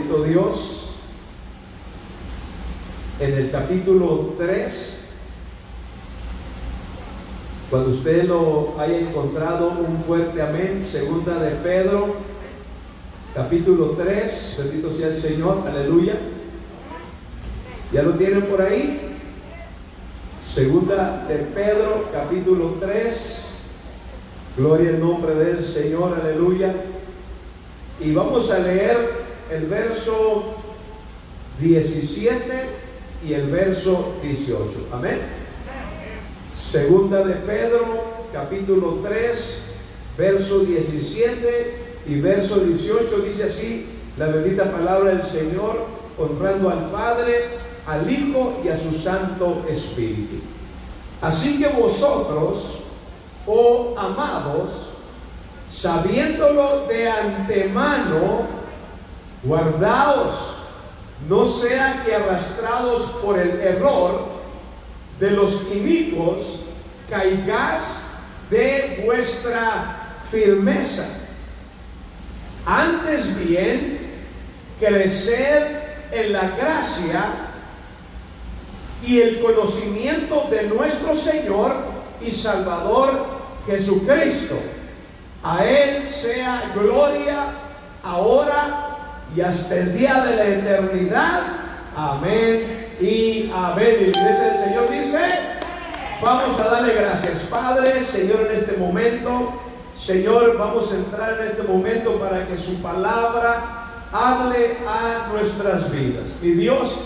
bendito Dios, en el capítulo 3, cuando usted lo haya encontrado, un fuerte amén. Segunda de Pedro, capítulo 3, bendito sea el Señor, aleluya. ¿Ya lo tienen por ahí? Segunda de Pedro, capítulo 3, gloria al nombre del Señor, aleluya. Y vamos a leer el verso 17 y el verso 18, amén. Segunda de Pedro, capítulo 3, verso 17 y verso 18, dice así la bendita palabra del Señor, honrando al Padre, al Hijo y a su Santo Espíritu. Así que vosotros, oh amados, sabiéndolo de antemano, guardaos, no sea que arrastrados por el error de los inicuos caigáis de vuestra firmeza. Antes bien, creced en la gracia y el conocimiento de nuestro Señor y Salvador Jesucristo. A Él sea gloria ahora y hasta el día de la eternidad. Amén y amén. Y la iglesia del Señor dice: vamos a darle gracias, Padre. Señor, en este momento, Señor, vamos a entrar en este momento para que su palabra hable a nuestras vidas. Mi Dios,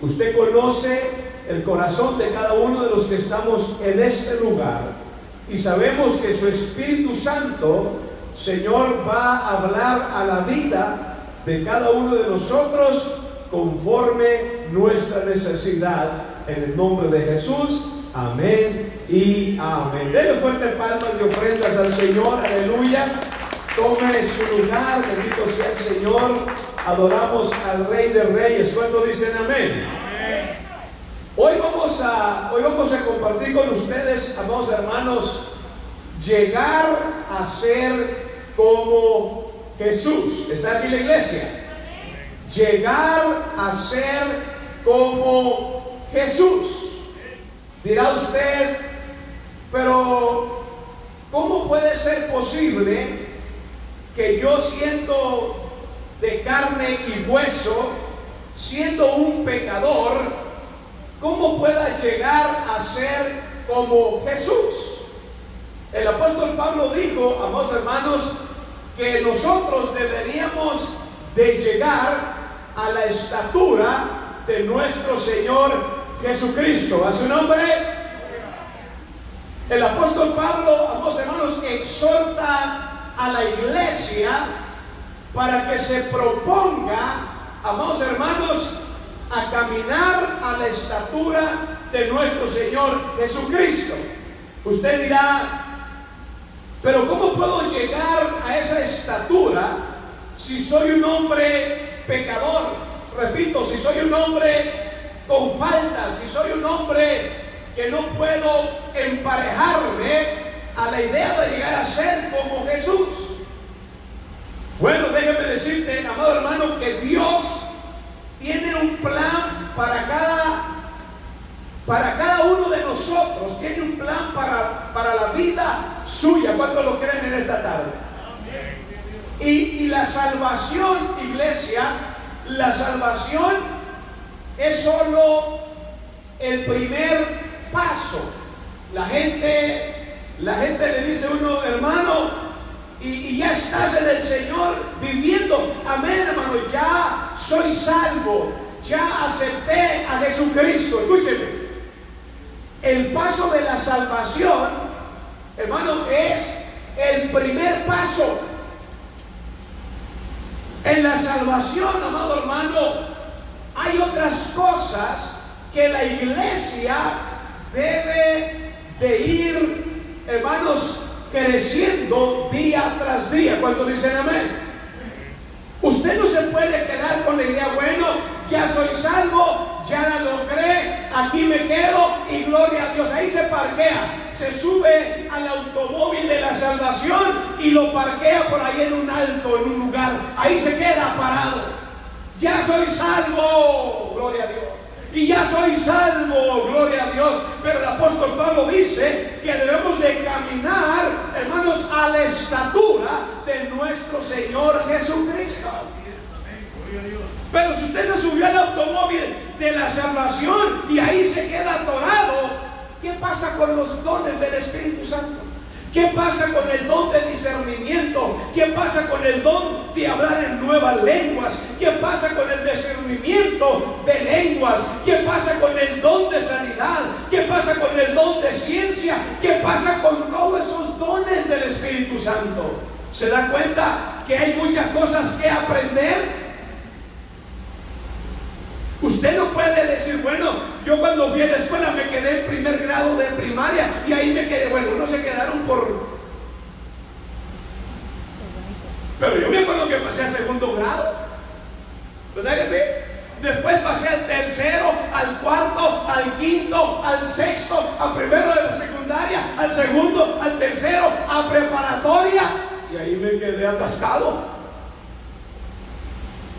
usted conoce el corazón de cada uno de los que estamos en este lugar, y sabemos que su Espíritu Santo, Señor, va a hablar a la vida de cada uno de nosotros conforme nuestra necesidad, en el nombre de Jesús. Amén y amén. Denle fuerte palmas de ofrendas al Señor, aleluya. Tome su lugar, bendito sea el Señor. Adoramos al Rey de Reyes. ¿Cuántos dicen amén? Amén. Hoy vamos a compartir con ustedes, amados hermanos, llegar a ser como Jesús. ¿Está aquí la iglesia? Llegar a ser como Jesús. Dirá usted, pero ¿cómo puede ser posible que yo, siendo de carne y hueso, siendo un pecador, cómo pueda llegar a ser como Jesús? El apóstol Pablo dijo, amados hermanos, que nosotros deberíamos de llegar a la estatura de nuestro Señor Jesucristo. A su nombre. El apóstol Pablo, amados hermanos, exhorta a la iglesia para que se proponga, amados hermanos, a caminar a la estatura de nuestro Señor Jesucristo. Usted dirá, pero ¿cómo puedo llegar a esa estatura si soy un hombre pecador? Repito, si soy un hombre con faltas, si soy un hombre que no puedo emparejarme a la idea de llegar a ser como Jesús. Bueno, déjeme decirte, amado hermano, que Dios tiene un plan para cada uno de nosotros. Tiene un plan para la vida suya. ¿Cuántos lo creen en esta tarde? Y la salvación, iglesia, la salvación es solo el primer paso. La gente le dice a uno, hermano, y ya estás en el Señor viviendo. Amén, hermano, ya soy salvo, ya acepté a Jesucristo. Escúcheme, el paso de la salvación, hermano, es el primer paso. En la salvación, amado hermano, hay otras cosas que la iglesia debe de ir, hermanos, creciendo día tras día. ¿Cuántos dicen amén? Usted no se puede quedar con la idea, bueno, ya soy salvo, ya la logré, aquí me quedo y gloria a Dios. Ahí se parquea, se sube al automóvil de la salvación y lo parquea por ahí en un alto, en un lugar. Ahí se queda parado. Ya soy salvo, gloria a Dios. Y ya soy salvo, gloria a Dios. Pero el apóstol Pablo dice que debemos de caminar, hermanos, a la estatura de nuestro Señor Jesucristo. Pero si usted se subió al automóvil de la salvación y ahí se queda atorado, ¿qué pasa con los dones del Espíritu Santo? ¿Qué pasa con el don de discernimiento? ¿Qué pasa con el don de hablar en nuevas lenguas? ¿Qué pasa con el discernimiento de lenguas? ¿Qué pasa con el don de sanidad? ¿Qué pasa con el don de ciencia? ¿Qué pasa con todos esos dones del Espíritu Santo? ¿Se da cuenta que hay muchas cosas que aprender? Usted no puede decir, bueno, yo cuando fui a la escuela me quedé en primer grado de primaria y ahí me quedé. Bueno, unos se quedaron pero yo me acuerdo que pasé a segundo grado, ¿verdad que sí? Después pasé al tercero, al cuarto, al quinto, al sexto, a primero de la secundaria, al segundo, al tercero, a preparatoria, y ahí me quedé atascado.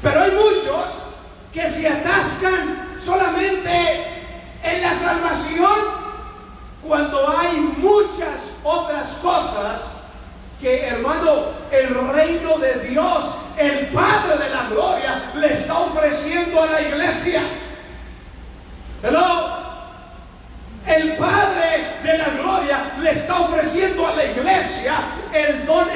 Pero hay muchos que se atascan solamente en la salvación, cuando hay muchas otras cosas que, hermano, el reino de Dios, el Padre de la gloria, le está ofreciendo a la iglesia. Hello. El Padre de la gloria le está ofreciendo a la iglesia el don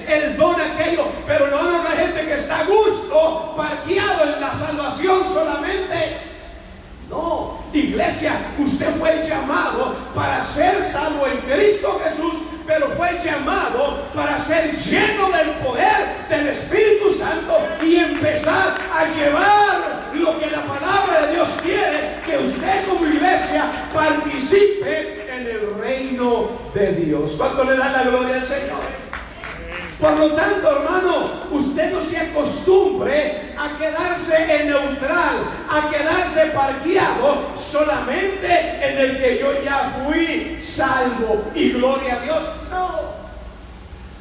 el don aquello. Pero no hay gente que está a gusto, parqueado en la salvación solamente. No, iglesia, usted fue llamado para ser salvo en Cristo Jesús, pero fue llamado para ser lleno del poder del Espíritu Santo y empezar a llevar lo que la palabra de Dios quiere, que usted como iglesia participe en el reino de Dios. ¿Cuánto le da la gloria al Señor? Por lo tanto, hermano, usted no se acostumbre a quedarse en neutral, a quedarse parqueado solamente en el que yo ya fui salvo y gloria a Dios. No.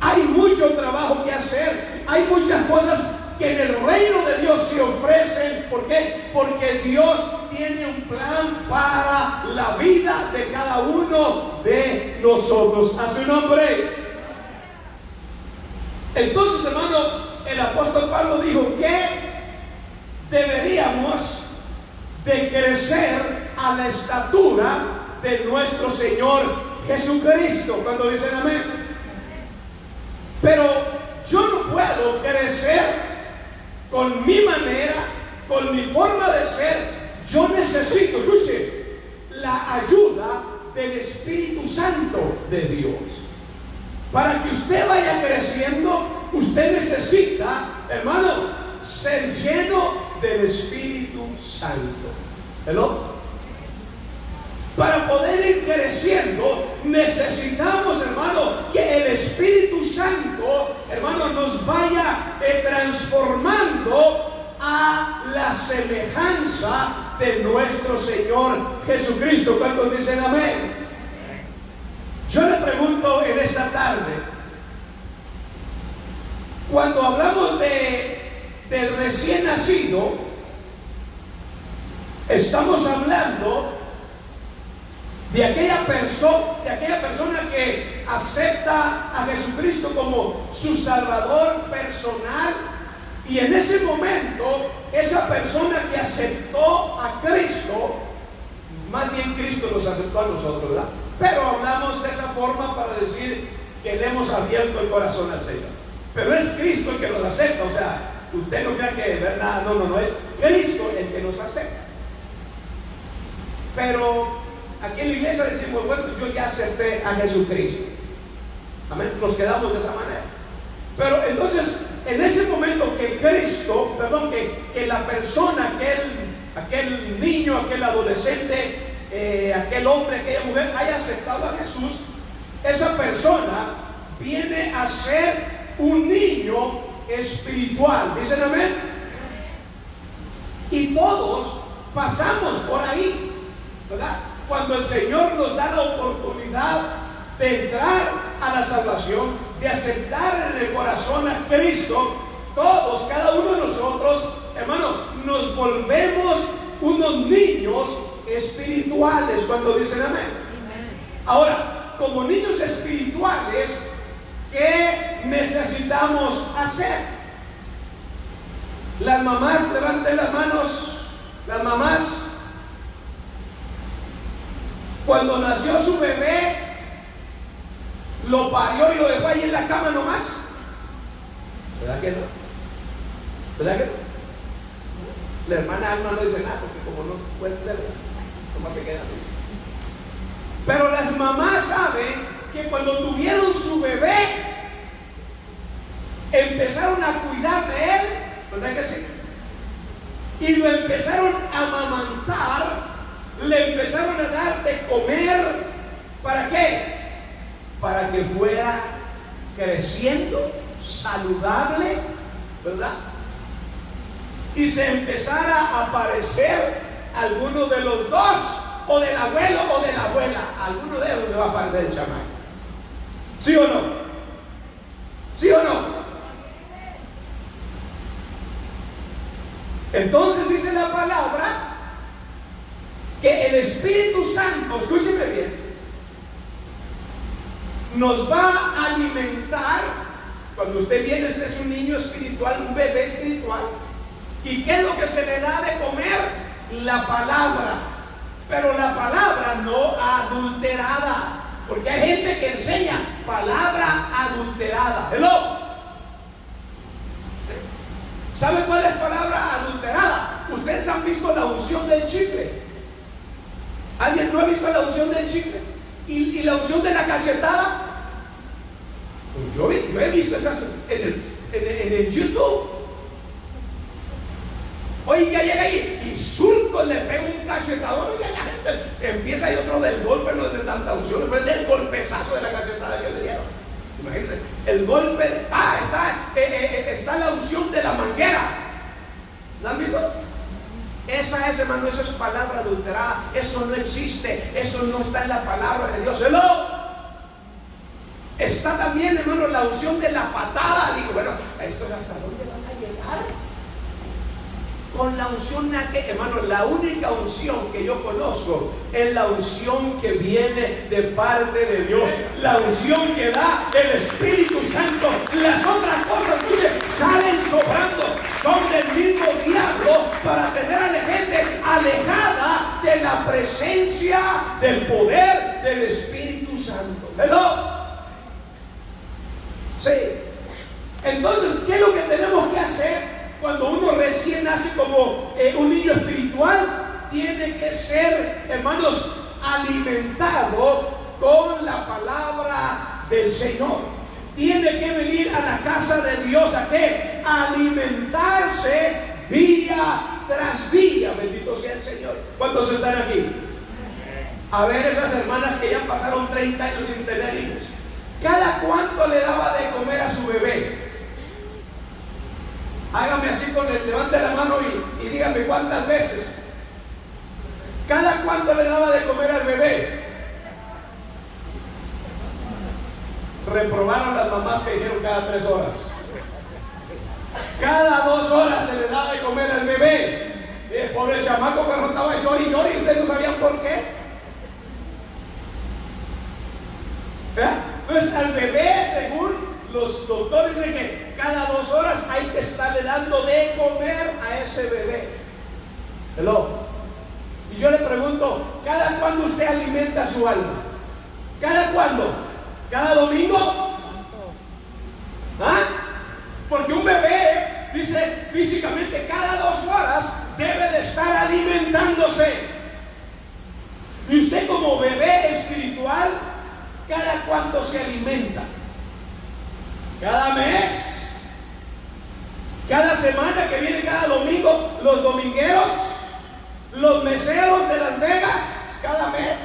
Hay mucho trabajo que hacer, hay muchas cosas que en el reino de Dios se ofrecen. ¿Por qué? Porque Dios tiene un plan para la vida de cada uno de nosotros. A su nombre. Entonces, hermano, el apóstol Pablo dijo que deberíamos de crecer a la estatura de nuestro Señor Jesucristo. Cuando dicen amén. Pero yo no puedo crecer con mi manera, con mi forma de ser. Yo necesito, escuche, la ayuda del Espíritu Santo de Dios. Para que usted vaya creciendo, usted necesita, hermano, ser lleno del Espíritu Santo. ¿Hello? Para poder ir creciendo, necesitamos, hermano, que el Espíritu Santo, hermano, nos vaya transformando a la semejanza de nuestro Señor Jesucristo. ¿Cuántos dicen amén? Yo le pregunto en esta tarde, cuando hablamos del recién nacido, estamos hablando de aquella persona que acepta a Jesucristo como su Salvador personal, y en ese momento esa persona que aceptó a Cristo, más bien Cristo nos aceptó a nosotros, ¿verdad? Pero hablamos de esa forma para decir que le hemos abierto el corazón al Señor. Pero es Cristo el que nos acepta. O sea, usted no crea que verdad, no, es Cristo el que nos acepta. Pero aquí en la iglesia decimos, bueno, yo ya acepté a Jesucristo. Amén, nos quedamos de esa manera. Pero entonces, en ese momento que Cristo, que la persona, aquel niño, aquel adolescente, aquel hombre, aquella mujer haya aceptado a Jesús, esa persona viene a ser un niño espiritual. ¿Dicen amén? Y todos pasamos por ahí, ¿verdad? Cuando el Señor nos da la oportunidad de entrar a la salvación, de aceptar en el corazón a Cristo, todos, cada uno de nosotros, hermano, nos volvemos unos niños espirituales. Cuando dicen amén. Ahora, como niños espirituales, ¿qué necesitamos hacer? Las mamás, levanten las manos. Las mamás, cuando nació su bebé, lo parió y lo dejó ahí en la cama nomás. ¿Verdad que no? ¿Verdad que no? La hermana Alma no dice nada, porque como no puede ver, nomás se queda así. Pero las mamás saben que cuando tuvieron su bebé, empezaron a cuidar de él, ¿verdad que sí? Y lo empezaron a amamantar, le empezaron a dar de comer. ¿Para qué? Para que fuera creciendo saludable, ¿verdad? Y se empezara a parecer alguno de los dos, o del abuelo o de la abuela. Alguno de ellos se va a parecer el chamaco. ¿Sí o no? ¿Sí o no? Entonces dice la palabra que el Espíritu Santo, escúcheme bien, nos va a alimentar. Cuando usted viene, usted es un niño espiritual, un bebé espiritual. ¿Y qué es lo que se le da de comer? La palabra. Pero la palabra no adulterada. Porque hay gente que enseña palabra adulterada. Hello. ¿Sabe cuál es palabra adulterada? Ustedes han visto la unción del chicle. ¿Alguien no ha visto la unción del chicle? ¿Y la unción de la cachetada? Yo he visto esas en el YouTube. Oye, ya llega ahí y surco le pega un cachetador y la gente empieza y otro del golpe, no es de tanta unción, fue del golpezazo de la cachetada que le dieron. Imagínense, el golpe, está la unción de la manguera. ¿La han visto? Esa es, hermano, esa es palabra adulterada. Eso no existe, eso no está en la palabra de Dios. ¡Hello! Está también, hermano, la unción de la patada. Digo, bueno, ¿esto es hasta dónde van a llegar? Con la unción, hermano, la única unción que yo conozco es la unción que viene de parte de Dios, la unción que da el Espíritu Santo. Las otras cosas, escuche, salen sobrando, son del mismo diablo para tener a la gente alejada de la presencia del poder del Espíritu Santo. ¿Hello? Sí. Entonces, ¿qué es lo que tenemos que hacer? Cuando uno recién nace como un niño espiritual, tiene que ser, hermanos, alimentado con la palabra del Señor. Tiene que venir a la casa de Dios. ¿A qué? A alimentarse día tras día. Bendito sea el Señor. ¿Cuántos están aquí? A ver, esas hermanas que ya pasaron 30 años sin tener hijos, ¿cada cuánto le daba de comer a su bebé? Hágame así con el, levante la mano y dígame cuántas veces. ¿Cada cuánto le daba de comer al bebé? Reprobaron las mamás que dijeron cada 3 horas. Cada 2 horas se le daba de comer al bebé. Por el chamaco que no estaba llori y llori, ustedes no sabían por qué. Entonces al bebé, según los doctores, dicen que cada 2 horas hay que estarle dando de comer a ese bebé. Hello. Y yo le pregunto, ¿cada cuándo usted alimenta su alma? ¿Cada cuándo? ¿Cada domingo? ¿Ah? Porque un bebé, dice físicamente, cada 2 horas debe de estar alimentándose. Y usted como bebé espiritual, ¿cada cuánto se alimenta? ¿Cada mes? ¿Cada semana que viene cada domingo? ¿Los domingueros? ¿Los meseros de Las Vegas? ¿Cada mes?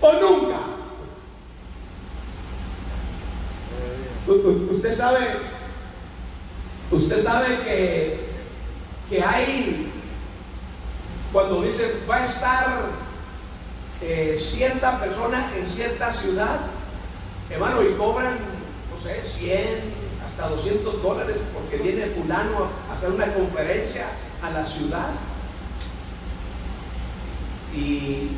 ¿O nunca? Usted sabe que hay, cuando dicen va a estar cierta persona en cierta ciudad, hermano, y cobran, no sé, 100 hasta $200 porque viene fulano a hacer una conferencia a la ciudad. Y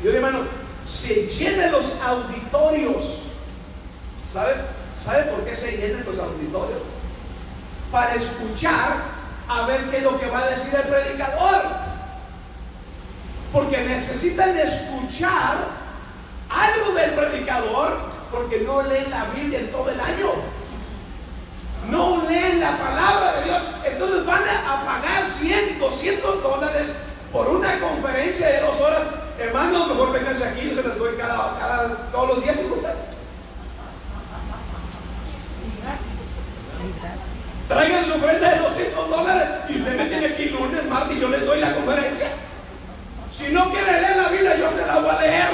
yo, hermano, se llenan los auditorios. ¿Sabe por qué se llenan los auditorios? Para escuchar, a ver qué es lo que va a decir el predicador. Porque necesitan escuchar algo del predicador, porque no leen la Biblia en todo el año. No leen la palabra de Dios. Entonces van a pagar $100, $200 por una conferencia de 2 horas. Hermano, mejor vénganse aquí, yo se las doy todos los días. Traigan su ofrenda de $200 y usted me tiene aquí lunes, martes y yo les doy la conferencia. Si no quiere leer la Biblia, yo se la voy a leer.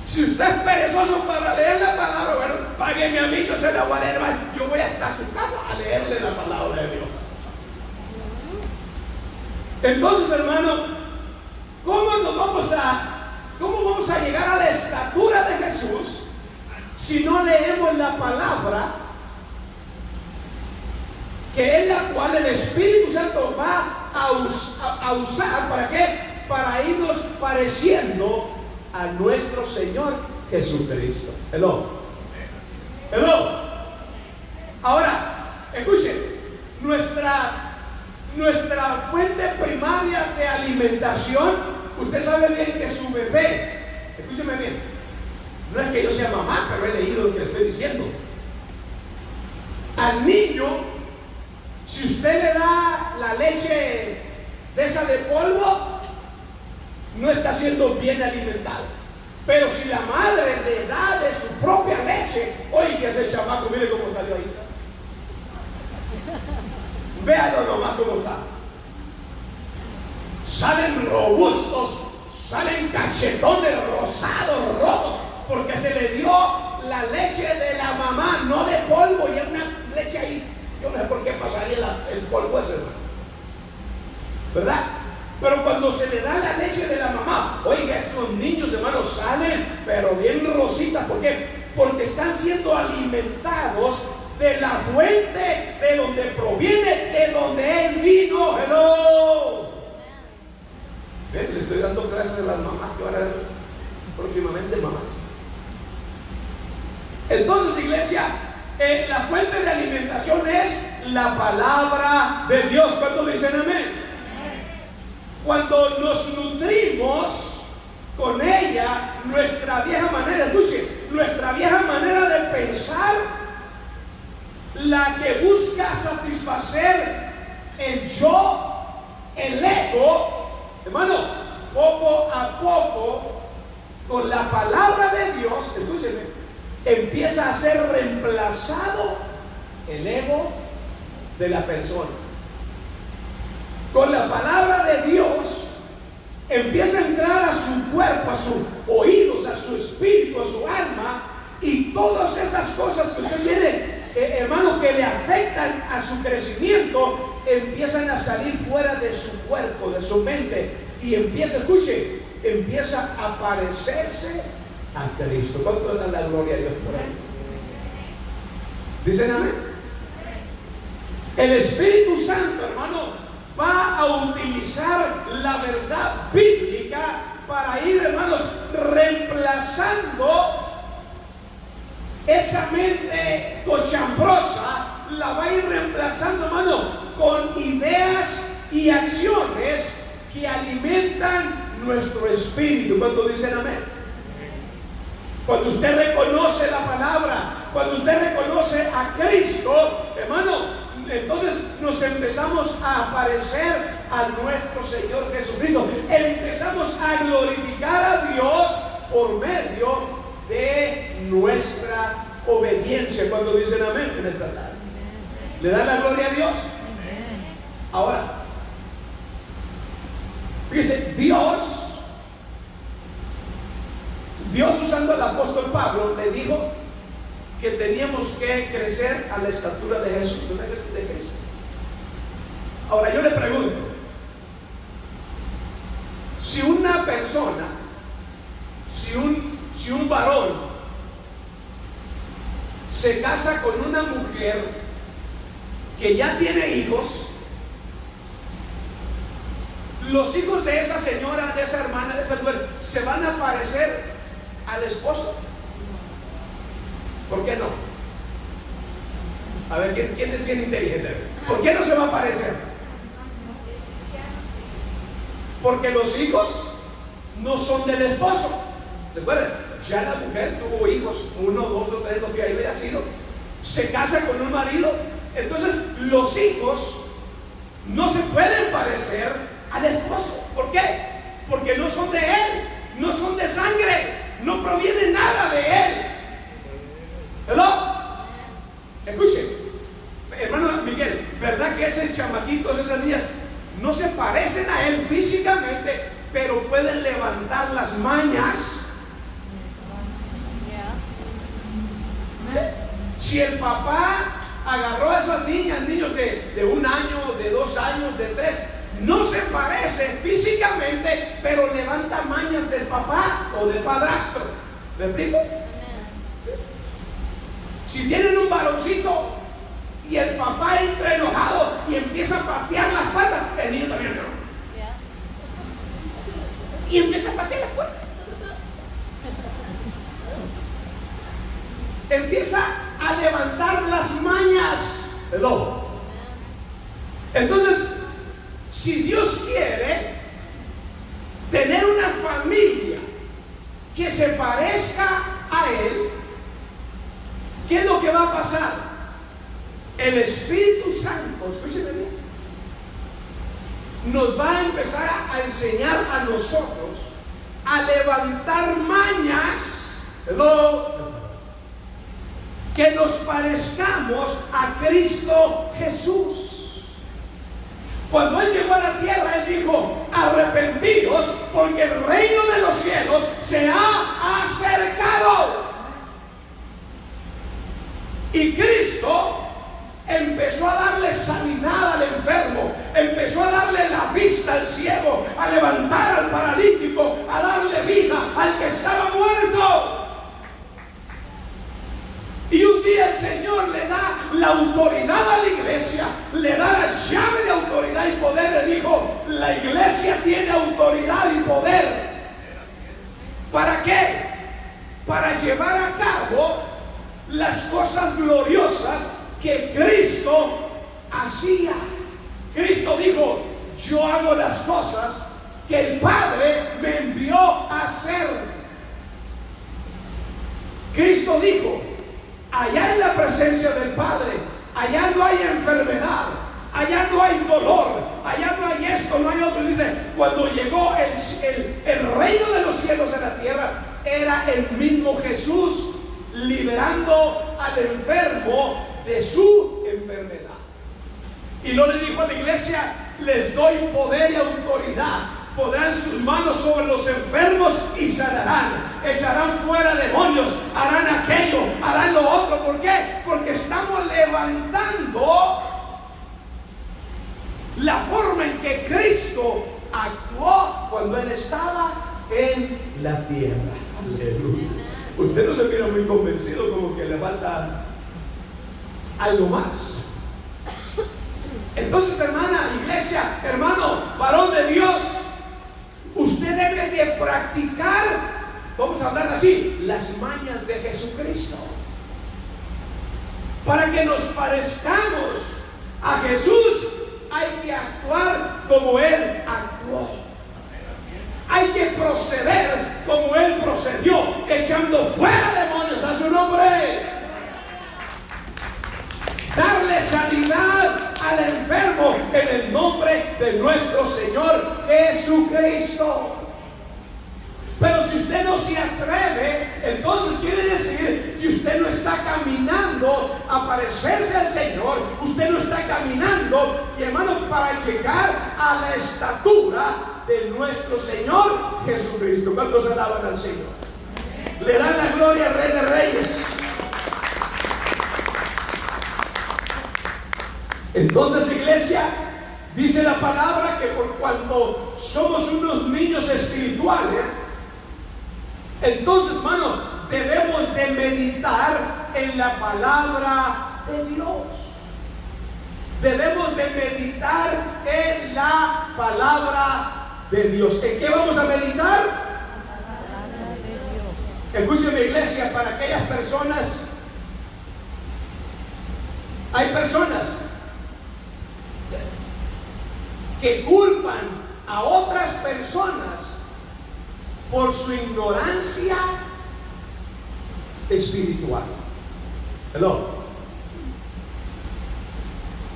Si usted es perezoso para leer la palabra, bueno, págueme a mí, yo se la voy a leer. Yo voy hasta su casa a leerle la palabra de Dios. Entonces, hermano, ¿cómo vamos a llegar a la estatura de Jesús si no leemos la palabra, que es la cual el Espíritu Santo va a usar? ¿Para qué? Para irnos pareciendo a nuestro Señor Jesucristo. Hello. Ahora, escuchen, nuestra fuente primaria de alimentación, usted sabe bien que su bebé, escúcheme bien, no es que yo sea mamá, pero he leído lo que le estoy diciendo. Al niño, si usted le da la leche de esa de polvo, no está siendo bien alimentado. Pero si la madre le da de su propia leche, oye, que ese chamaco, mire cómo salió ahí. Véalo nomás cómo está. Salen robustos, salen cachetones rosados, rojos, porque se le dio la leche de la mamá, no de polvo, y es una leche ahí. Yo no sé por qué pasaría el polvo ese, ¿verdad? Pero cuando se le da la leche de la mamá, oiga, esos niños, hermanos, salen, pero bien rositas. ¿Por qué? Porque están siendo alimentados de la fuente de donde proviene, de donde Él vino. Hello. ¿Ven? Le estoy dando clases a las mamás que van a ver próximamente, mamás. Entonces, iglesia, la fuente de alimentación es la palabra de Dios. ¿Cuántos dicen amén? Cuando nos nutrimos con ella, nuestra vieja manera, escuche, nuestra vieja manera de pensar, la que busca satisfacer el yo, el ego, hermano, poco a poco, con la palabra de Dios, escúcheme, empieza a ser reemplazado el ego de la persona. Con la palabra de Dios empieza a entrar a su cuerpo, a sus oídos, a su espíritu, a su alma, y todas esas cosas que usted tiene, hermano, que le afectan a su crecimiento, empiezan a salir fuera de su cuerpo, de su mente, y empieza, escuche, empieza a parecerse a Cristo. ¿Cuánto dan la gloria a Dios por ahí? ¿Dicen amén? El Espíritu Santo, hermano, va a utilizar la verdad bíblica para ir, hermanos, reemplazando esa mente cochambrosa, la va a ir reemplazando, hermano, con ideas y acciones que alimentan nuestro espíritu. ¿Cuántos dicen amén? Cuando usted reconoce la palabra, cuando usted reconoce a Cristo, hermano, entonces nos empezamos a parecer a nuestro Señor Jesucristo. Empezamos a glorificar a Dios por medio de nuestra obediencia. Cuando dicen amén en esta tarde, ¿le dan la gloria a Dios? Ahora, fíjese, Dios usando al apóstol Pablo le dijo que teníamos que crecer a la estatura de Jesús, de Cristo. Ahora yo le pregunto, si una persona, si un varón se casa con una mujer que ya tiene hijos, los hijos de esa señora, de esa hermana, de esa mujer, ¿se van a parecer al esposo? ¿Por qué no? A ver, ¿quién es bien inteligente? ¿Por qué no se va a parecer? Porque los hijos no son del esposo. Recuerden, ya la mujer tuvo hijos, 1, 2 o 3, lo que haya sido, se casa con un marido. Entonces los hijos no se pueden parecer al esposo. ¿Por qué? Porque no son de él, no son de sangre, no proviene nada de él. ¿Hello? Escuchen, hermano Miguel, ¿verdad que esos chamaquitos, esas niñas, no se parecen a él físicamente, pero pueden levantar las mañas? ¿Sí? Si el papá agarró a esas niñas, niños de 1 año, de 2 años, de 3, no se parecen físicamente, pero levanta mañas del papá o del padrastro. ¿Me explico? Si tienen un varoncito y el papá entra enojado y empieza a patear las patas, el niño también entra. Y empieza a patear las puertas. Empieza a levantar las mañas. Hello. Entonces, si Dios quiere tener una familia que se parezca a Él, ¿qué es lo que va a pasar? El Espíritu Santo, escúcheme bien, nos va a empezar a enseñar a nosotros a levantar mañas, que nos parezcamos a Cristo Jesús. Cuando Él llegó a la tierra, Él dijo: arrepentidos, porque el reino de los cielos se ha acercado. Y Cristo empezó a darle sanidad al enfermo, empezó a darle la vista al ciego, a levantar al paralítico, a darle vida al que estaba muerto. Y un día el Señor le da la autoridad a la iglesia, le da la llave de autoridad y poder. Le dijo: la iglesia tiene autoridad y poder. ¿Para qué? Para llevar a cabo las cosas gloriosas que Cristo hacía. Cristo dijo: yo hago las cosas que el Padre me envió a hacer. Cristo dijo: allá en la presencia del Padre, allá no hay enfermedad, allá no hay dolor, allá no hay esto, no hay otro. Y dice, cuando llegó el reino de los cielos en la tierra, era el mismo Jesús liberando al enfermo de su enfermedad. Y no le dijo a la iglesia: les doy poder y autoridad, pondrán sus manos sobre los enfermos y sanarán, echarán fuera demonios, harán aquello, harán lo otro. ¿Por qué? Porque estamos levantando la forma en que Cristo actuó cuando Él estaba en la tierra. Aleluya. Usted no se mira muy convencido, como que le falta algo más. Entonces, hermana, iglesia, hermano, varón de Dios, usted debe de practicar, vamos a hablar así, las mañas de Jesucristo, para que nos parezcamos a Jesús. Hay que actuar como Él actuó, hay que proceder como Él procedió, echando fuera demonios a su nombre, darle sanidad al enfermo en el nombre de nuestro Señor Jesucristo. Pero si usted no se atreve, entonces quiere decir que usted no está caminando a parecerse al Señor. Usted no está caminando, y hermano, para llegar a la estatura de nuestro Señor Jesucristo. ¿Cuántos alaban al Señor? Le dan la gloria al Rey de Reyes. Entonces, iglesia, dice la palabra que por cuanto somos unos niños espirituales, entonces, hermano, debemos de meditar en la palabra de Dios. debemos de meditar en la palabra de Dios. ¿En qué vamos a meditar? Escúcheme, iglesia, para aquellas personas, hay personas que culpan a otras personas por su ignorancia espiritual. Hello.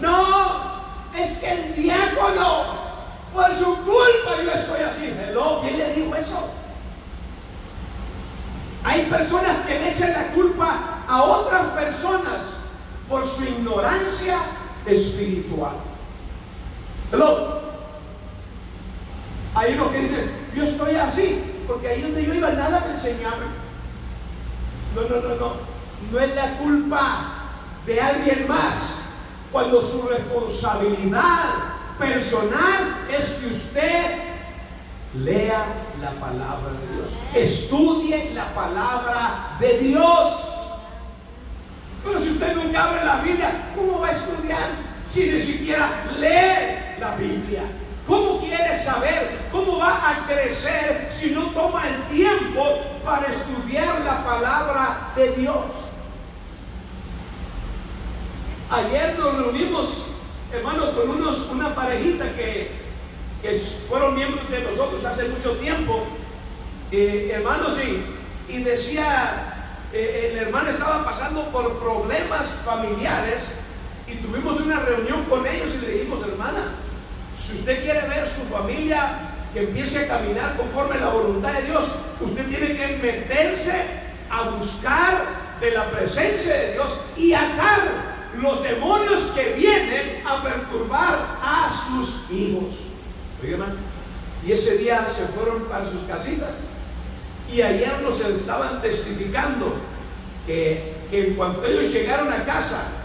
No, es que el diácono, por su culpa yo estoy así. Hello, ¿quién le dijo eso? Hay personas que le echan la culpa a otras personas por su ignorancia espiritual. Hello. Hay unos que dicen, yo estoy así, porque ahí donde yo iba nada me enseñaban. No es la culpa de alguien más, cuando su responsabilidad personal es que usted lea la palabra de Dios, estudie la palabra de Dios. Pero si usted nunca abre la Biblia, ¿cómo va a estudiar si ni siquiera lee la Biblia? ¿Cómo quiere saber? ¿Cómo va a crecer si no toma el tiempo para estudiar la palabra de Dios? Ayer nos reunimos, hermano, con una parejita que fueron miembros de nosotros hace mucho tiempo, hermanos, y decía, el hermano estaba pasando por problemas familiares y tuvimos una reunión con ellos y le dijimos, hermana, si usted quiere ver su familia que empiece a caminar conforme a la voluntad de Dios, usted tiene que meterse a buscar de la presencia de Dios y atar los demonios que vienen a perturbar a sus hijos. Oye, hermano, y ese día se fueron para sus casitas y ayer nos estaban testificando que en cuanto ellos llegaron a casa,